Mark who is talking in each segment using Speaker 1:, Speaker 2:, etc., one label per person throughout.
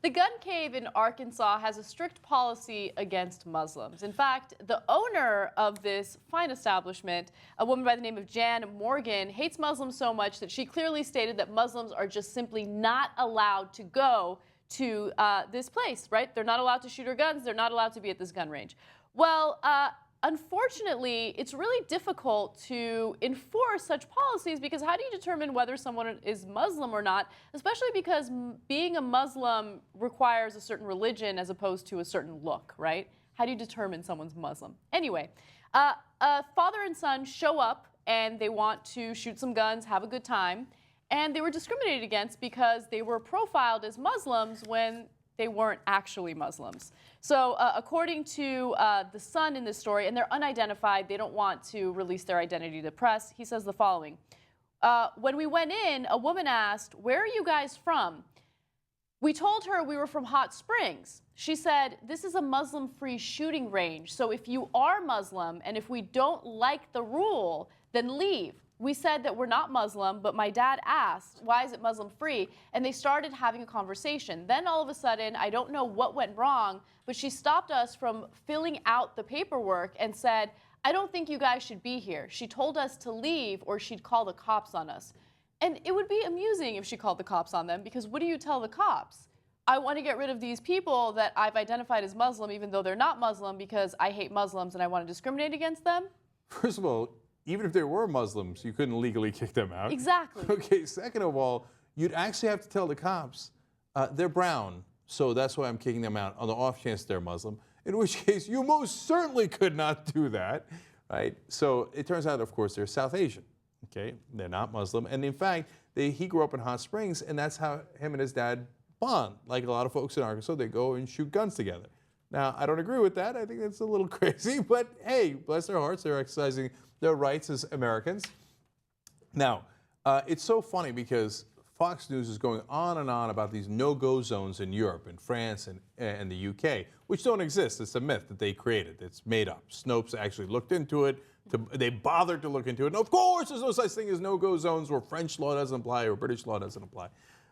Speaker 1: The gun cave in Arkansas has a strict policy against Muslims. In fact, the owner of this fine establishment, a woman by the name of Jan Morgan, hates Muslims so much that she clearly stated that Muslims are just simply not allowed to go to this place, right? They're not allowed to shoot her guns. They're not allowed to be at this gun range. Well, unfortunately, it's really difficult to enforce such policies because how do you determine whether someone is Muslim or not, especially because being a Muslim requires a certain religion as opposed to a certain look, right? How do you determine someone's Muslim? Anyway, a father and son show up and they want to shoot some guns, have a good time, and they were discriminated against because they were profiled as Muslims when they weren't actually Muslims. So according to the son in this story, and they're unidentified, they don't want to release their identity to the press, he says the following. When we went in, a woman asked, "Where are you guys from?" We told her we were from Hot Springs. She said, "This is a Muslim-free shooting range, so if you are Muslim and if we don't like the rule, then leave." We said that we're not Muslim, but my dad asked, "Why is it Muslim-free?" And they started having a conversation. Then all of a sudden, I don't know what went wrong, but she stopped us from filling out the paperwork and said, "I don't think you guys should be here." She told us to leave or she'd call the cops on us. And it would be amusing if she called the cops on them, because what do you tell the cops? I want to get rid of these people that I've identified as Muslim, even though they're not Muslim, because I hate Muslims and I want to discriminate against them?
Speaker 2: First of all, even if they were Muslims, you couldn't legally kick them out.
Speaker 1: Exactly.
Speaker 2: Okay, second of all, you'd actually have to tell the cops, they're brown, so that's why I'm kicking them out, on the off chance they're Muslim, in which case you most certainly could not do that, right? So it turns out, of course, they're South Asian, okay? They're not Muslim, and in fact, he grew up in Hot Springs, and that's how him and his dad bond. Like a lot of folks in Arkansas, they go and shoot guns together. Now, I don't agree with that. I think that's a little crazy, but hey, bless their hearts, they're exercising their rights as Americans. Now, it's so funny because Fox News is going on and on about these no-go zones in Europe and France and the UK, which don't exist. It's a myth that they created. It's made up. Snopes actually looked into it. They bothered to look into it. And of course, there's no such thing as no-go zones where French law doesn't apply or British law doesn't apply.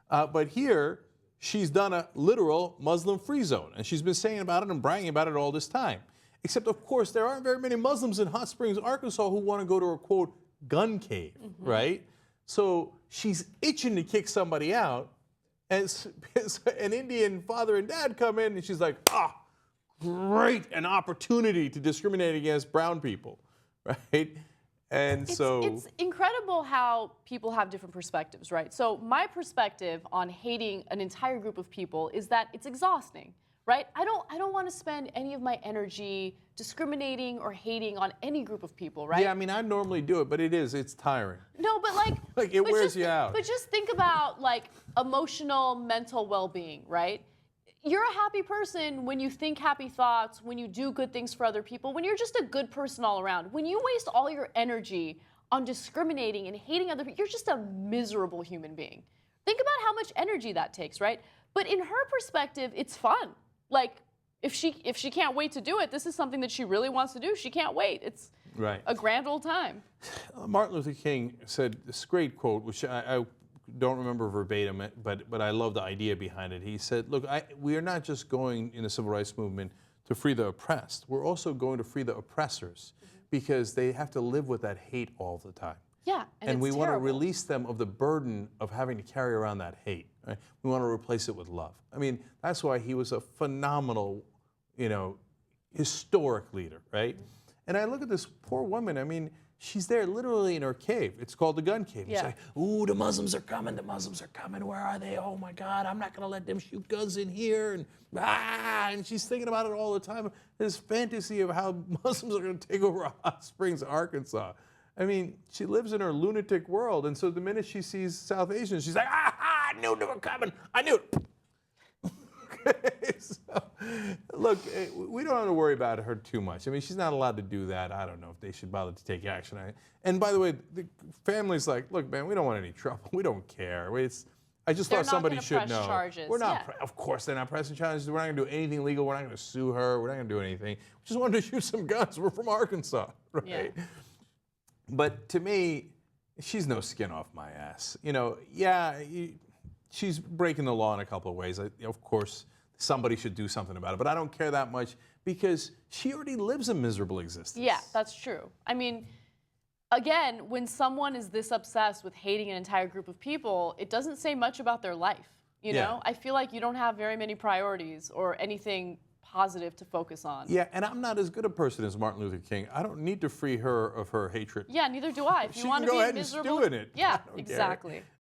Speaker 2: But here, she's done a literal Muslim-free zone, and she's been saying about it and bragging about it all this time. Except, of course, there aren't very many Muslims in Hot Springs, Arkansas, who want to go to a, quote, gun cave, right? So she's itching to kick somebody out, and an Indian father and dad come in, and she's like, great, an opportunity to discriminate against brown people, right? And
Speaker 1: it's incredible how people have different perspectives, right? So my perspective on hating an entire group of people is that it's exhausting. Right? I don't want to spend any of my energy discriminating or hating on any group of people, right?
Speaker 2: Yeah, I mean, I normally do it, but it's tiring.
Speaker 1: No, but like,
Speaker 2: like it wears you out.
Speaker 1: But just think about like emotional, mental well-being, right? You're a happy person when you think happy thoughts, when you do good things for other people, when you're just a good person all around. When you waste all your energy on discriminating and hating other people, you're just a miserable human being. Think about how much energy that takes, right? But in her perspective, it's fun. Like, if she can't wait to do it, this is something that she really wants to do. She can't wait. It's a grand old time.
Speaker 2: Martin Luther King said this great quote, which I don't remember verbatim, but I love the idea behind it. He said, look, we are not just going in the civil rights movement to free the oppressed. We're also going to free the oppressors because they have to live with that hate all the time.
Speaker 1: Yeah,
Speaker 2: and we want to release them of the burden of having to carry around that hate. Right? We want to replace it with love. I mean, that's why he was a phenomenal, historic leader, right? And I look at this poor woman. I mean, she's there literally in her cave. It's called the gun cave. It's like, ooh, the Muslims are coming. The Muslims are coming. Where are they? Oh my God, I'm not going to let them shoot guns in here. And she's thinking about it all the time. This fantasy of how Muslims are going to take over Hot Springs, Arkansas. I mean, she lives in her lunatic world, and so the minute she sees South Asians, she's like, I knew they were coming. I knew it. So, look, we don't have to worry about her too much. I mean, she's not allowed to do that. I don't know if they should bother to take action. And by the way, the family's like, look, man, we don't want any trouble. We don't care. I just thought somebody should know.
Speaker 1: Charges.
Speaker 2: We're not, of course, they're not pressing charges. We're not going to do anything legal. We're not going to sue her. We're not going to do anything. We just wanted to shoot some guns. We're from Arkansas, right?
Speaker 1: Yeah.
Speaker 2: But to me, she's no skin off my ass. she's breaking the law in a couple of ways. Of course, somebody should do something about it, but I don't care that much because she already lives a miserable existence.
Speaker 1: Yeah, that's true. I mean, again, when someone is this obsessed with hating an entire group of people, it doesn't say much about their life. You know, I feel like you don't have very many priorities or anything positive to focus on.
Speaker 2: Yeah, and I'm not as good a person as Martin Luther King. I don't need to free her of her hatred.
Speaker 1: Yeah, neither do I. If
Speaker 2: She
Speaker 1: you want
Speaker 2: can
Speaker 1: to
Speaker 2: go
Speaker 1: be
Speaker 2: ahead
Speaker 1: miserable,
Speaker 2: and stew in it.
Speaker 1: yeah,
Speaker 2: I don't care.
Speaker 1: exactly.